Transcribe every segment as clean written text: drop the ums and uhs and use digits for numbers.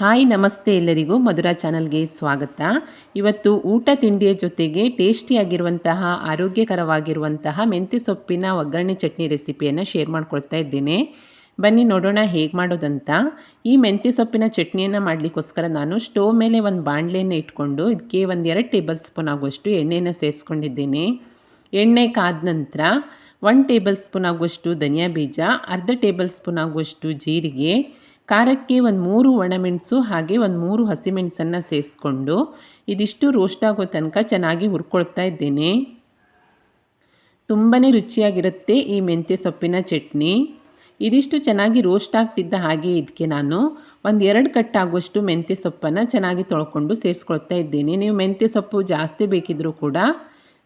Hi ನಮಸ್ತೆ ಎಲ್ಲರಿಗೂ ಮಧುರಾ ಚಾನಲ್ಗೆ ಸ್ವಾಗತ. ಇವತ್ತು ಊಟ ತಿಂಡಿಯ ಜೊತೆಗೆ ಟೇಸ್ಟಿಯಾಗಿರುವಂತಹ ಆರೋಗ್ಯಕರವಾಗಿರುವಂತಹ ಮೆಂತ್ಯ ಸೊಪ್ಪಿನ ಒಗ್ಗರಣೆ ಚಟ್ನಿ ರೆಸಿಪಿಯನ್ನು ಶೇರ್ ಮಾಡ್ಕೊಳ್ತಾ ಇದ್ದೇನೆ. ಬನ್ನಿ ನೋಡೋಣ ಹೇಗೆ ಮಾಡೋದಂತ. ಈ ಮೆಂತ್ಯ ಸೊಪ್ಪಿನ ಚಟ್ನಿಯನ್ನು ಮಾಡಲಿಕ್ಕೋಸ್ಕರ ನಾನು ಸ್ಟೋವ್ ಮೇಲೆ ಒಂದು ಬಾಣಲೆಯನ್ನು ಇಟ್ಕೊಂಡು ಇದಕ್ಕೆ 2 ಟೇಬಲ್ ಸ್ಪೂನ್ ಆಗುವಷ್ಟು ಎಣ್ಣೆಯನ್ನು ಸೇರಿಸ್ಕೊಂಡಿದ್ದೇನೆ. ಎಣ್ಣೆ ಕಾದ ನಂತರ 1 ಟೇಬಲ್ ಸ್ಪೂನ್ ಆಗುವಷ್ಟು ಧನಿಯಾ ಬೀಜ, ಅರ್ಧ ಟೇಬಲ್ ಸ್ಪೂನ್ ಆಗುವಷ್ಟು ಜೀರಿಗೆ, ಖಾರಕ್ಕೆ 3 ಒಣಮೆಣಸು ಹಾಗೆ 3 ಹಸಿಮೆಣಸನ್ನು ಸೇರಿಸ್ಕೊಂಡು ಇದಿಷ್ಟು ರೋಸ್ಟ್ ಆಗೋ ತನಕ ಚೆನ್ನಾಗಿ ಹುರ್ಕೊಳ್ತಾ ಇದ್ದೇನೆ. ತುಂಬಾ ರುಚಿಯಾಗಿರುತ್ತೆ ಈ ಮೆಂತ್ಯ ಸೊಪ್ಪಿನ ಚಟ್ನಿ. ಇದಿಷ್ಟು ಚೆನ್ನಾಗಿ ರೋಸ್ಟ್ ಆಗ್ತಿದ್ದ ಹಾಗೆ ಇದಕ್ಕೆ ನಾನು 2 ಕಟ್ಟಾಗುವಷ್ಟು ಮೆಂತ್ಯ ಸೊಪ್ಪನ್ನು ಚೆನ್ನಾಗಿ ತೊಳ್ಕೊಂಡು ಸೇರಿಸ್ಕೊಳ್ತಾ ಇದ್ದೇನೆ. ನೀವು ಮೆಂತ್ಯ ಸೊಪ್ಪು ಜಾಸ್ತಿ ಬೇಕಿದ್ದರೂ ಕೂಡ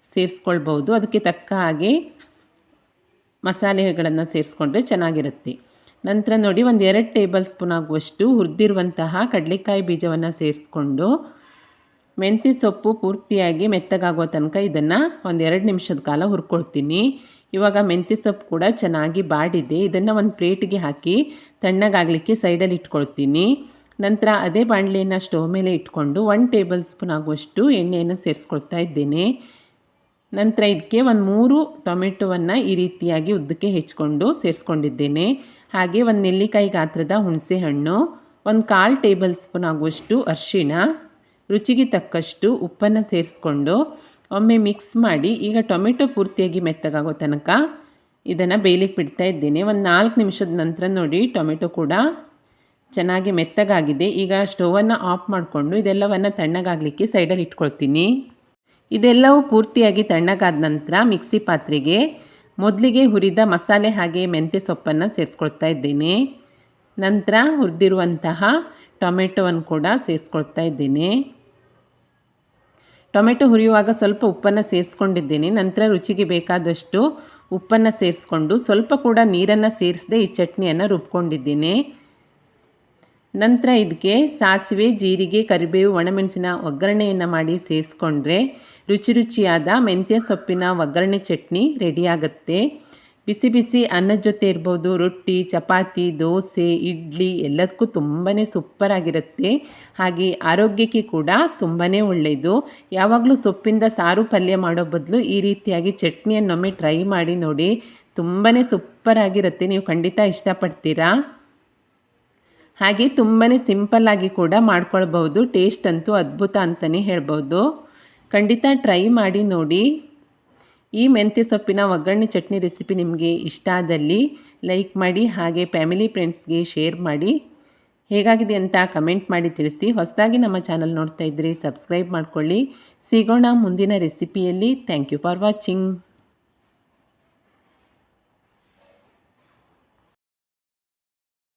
ಸೇರಿಸ್ಕೊಳ್ಬೋದು. ಅದಕ್ಕೆ ತಕ್ಕ ಹಾಗೆ ಮಸಾಲೆಗಳನ್ನು ಸೇರಿಸ್ಕೊಂಡ್ರೆ ಚೆನ್ನಾಗಿರುತ್ತೆ. ನಂತರ ನೋಡಿ 2 ಟೇಬಲ್ ಸ್ಪೂನ್ ಆಗುವಷ್ಟು ಹುರಿದಿರುವಂತಹ ಕಡಲೆಕಾಯಿ ಬೀಜವನ್ನು ಸೇರಿಸ್ಕೊಂಡು ಮೆಂತ್ಯ ಸೊಪ್ಪು ಪೂರ್ತಿಯಾಗಿ ಮೆತ್ತಗಾಗೋ ತನಕ ಇದನ್ನು 2 ನಿಮಿಷದ ಕಾಲ ಹುರ್ಕೊಳ್ತೀನಿ. ಇವಾಗ ಮೆಂತ್ಯ ಸೊಪ್ಪು ಕೂಡ ಚೆನ್ನಾಗಿ ಬಾಡಿದೆ. ಇದನ್ನು ಒಂದು ಪ್ಲೇಟಿಗೆ ಹಾಕಿ ತಣ್ಣಗಾಗಲಿಕ್ಕೆ ಸೈಡಲ್ಲಿ ಇಟ್ಕೊಳ್ತೀನಿ. ನಂತರ ಅದೇ ಬಾಣಲೆಯನ್ನು ಸ್ಟವ್ ಮೇಲೆ ಇಟ್ಕೊಂಡು 1 ಟೇಬಲ್ ಸ್ಪೂನ್ ಆಗುವಷ್ಟು ಎಣ್ಣೆಯನ್ನು ಸೇರಿಸ್ಕೊಳ್ತಾ ಇದ್ದೇನೆ. ನಂತರ ಇದಕ್ಕೆ 3 ಟೊಮೆಟೊವನ್ನು ಈ ರೀತಿಯಾಗಿ ಉದ್ದಕ್ಕೆ ಹೆಚ್ಚಿಕೊಂಡು ಸೇರಿಸ್ಕೊಂಡಿದ್ದೇನೆ. ಹಾಗೆ 1 ನೆಲ್ಲಿಕಾಯಿ ಗಾತ್ರದ ಹುಣಸೆ ಹಣ್ಣು, 1/4 ಟೇಬಲ್ ಸ್ಪೂನ್ ಆಗುವಷ್ಟು ಅರಿಶಿಣ, ರುಚಿಗೆ ತಕ್ಕಷ್ಟು ಉಪ್ಪನ್ನು ಸೇರಿಸ್ಕೊಂಡು ಒಮ್ಮೆ ಮಿಕ್ಸ್ ಮಾಡಿ ಈಗ ಟೊಮೆಟೊ ಪೂರ್ತಿಯಾಗಿ ಮೆತ್ತಗಾಗೋ ತನಕ ಇದನ್ನು ಬೇಯಲಿಕ್ಕೆ ಬಿಡ್ತಾ ಇದ್ದೇನೆ. 4 ನಿಮಿಷದ ನಂತರ ನೋಡಿ ಟೊಮೆಟೊ ಕೂಡ ಚೆನ್ನಾಗಿ ಮೆತ್ತಗಾಗಿದೆ. ಈಗ ಸ್ಟವನ್ನು ಆಫ್ ಮಾಡಿಕೊಂಡು ಇದೆಲ್ಲವನ್ನು ತಣ್ಣಗಾಗಲಿಕ್ಕೆ ಸೈಡಲ್ಲಿ ಇಟ್ಕೊಳ್ತೀನಿ. ಇದೆಲ್ಲವೂ ಪೂರ್ತಿಯಾಗಿ ತಣ್ಣಗಾದ ನಂತರ ಮಿಕ್ಸಿ ಪಾತ್ರೆಗೆ ಮೊದಲಿಗೆ ಹುರಿದ ಮಸಾಲೆ ಹಾಗೆ ಮೆಂತ್ಯ ಸೊಪ್ಪನ್ನು ಸೇರಿಸ್ಕೊಳ್ತಾ ಇದ್ದೇನೆ. ನಂತರ ಹುರಿದಿರುವಂತಹ ಟೊಮೆಟೊವನ್ನು ಕೂಡ ಸೇರಿಸ್ಕೊಳ್ತಾ ಇದ್ದೇನೆ. ಟೊಮೆಟೊ ಹುರಿಯುವಾಗ ಸ್ವಲ್ಪ ಉಪ್ಪನ್ನು ಸೇರಿಸ್ಕೊಂಡಿದ್ದೇನೆ. ನಂತರ ರುಚಿಗೆ ಬೇಕಾದಷ್ಟು ಉಪ್ಪನ್ನು ಸೇರಿಸ್ಕೊಂಡು ಸ್ವಲ್ಪ ಕೂಡ ನೀರನ್ನು ಸೇರಿಸದೆ ಈ ಚಟ್ನಿಯನ್ನು ರುಬ್ಕೊಂಡಿದ್ದೇನೆ. ನಂತರ ಇದಕ್ಕೆ ಸಾಸಿವೆ, ಜೀರಿಗೆ, ಕರಿಬೇವು, ಒಣಮೆಣಸಿನ ಒಗ್ಗರಣೆಯನ್ನು ಮಾಡಿ ಸೇರಿಸ್ಕೊಂಡ್ರೆ ರುಚಿಯಾದ ಮೆಂತ್ಯ ಸೊಪ್ಪಿನ ಒಗ್ಗರಣೆ ಚಟ್ನಿ ರೆಡಿಯಾಗುತ್ತೆ. ಬಿಸಿ ಬಿಸಿ ಅನ್ನದ ಜೊತೆ ಇರ್ಬೋದು, ರೊಟ್ಟಿ, ಚಪಾತಿ, ದೋಸೆ, ಇಡ್ಲಿ ಎಲ್ಲದಕ್ಕೂ ತುಂಬಾ ಸೂಪರಾಗಿರುತ್ತೆ. ಹಾಗೆ ಆರೋಗ್ಯಕ್ಕೆ ಕೂಡ ತುಂಬಾ ಒಳ್ಳೆಯದು. ಯಾವಾಗಲೂ ಸೊಪ್ಪಿಂದ ಸಾರು ಪಲ್ಯ ಮಾಡೋ ಬದಲು ಈ ರೀತಿಯಾಗಿ ಚಟ್ನಿಯನ್ನೊಮ್ಮೆ ಟ್ರೈ ಮಾಡಿ ನೋಡಿ. ತುಂಬಾ ಸೂಪರಾಗಿರುತ್ತೆ. ನೀವು ಖಂಡಿತ ಇಷ್ಟಪಡ್ತೀರಾ. ಹಾಗೆ ತುಂಬಾ ಸಿಂಪಲ್ಲಾಗಿ ಕೂಡ ಮಾಡ್ಕೊಳ್ಬೋದು. ಟೇಸ್ಟ್ ಅಂತೂ ಅದ್ಭುತ ಅಂತಲೇ ಹೇಳ್ಬೋದು. ಖಂಡಿತ ಟ್ರೈ ಮಾಡಿ ನೋಡಿ. ಈ ಮೆಂತ್ಯ ಸೊಪ್ಪಿನ ಒಗ್ಗರಣೆ ಚಟ್ನಿ ರೆಸಿಪಿ ನಿಮಗೆ ಇಷ್ಟ ಆದಲ್ಲಿ ಲೈಕ್ ಮಾಡಿ, ಹಾಗೆ ಫ್ಯಾಮಿಲಿ ಫ್ರೆಂಡ್ಸ್ಗೆ ಶೇರ್ ಮಾಡಿ. ಹೇಗಾಗಿದೆ ಅಂತ ಕಮೆಂಟ್ ಮಾಡಿ ತಿಳಿಸಿ. ಹೊಸದಾಗಿ ನಮ್ಮ ಚಾನಲ್ ನೋಡ್ತಾ ಇದ್ದರೆ ಸಬ್ಸ್ಕ್ರೈಬ್ ಮಾಡ್ಕೊಳ್ಳಿ. ಸಿಗೋಣ ಮುಂದಿನ ರೆಸಿಪಿಯಲ್ಲಿ. Thank you for watching.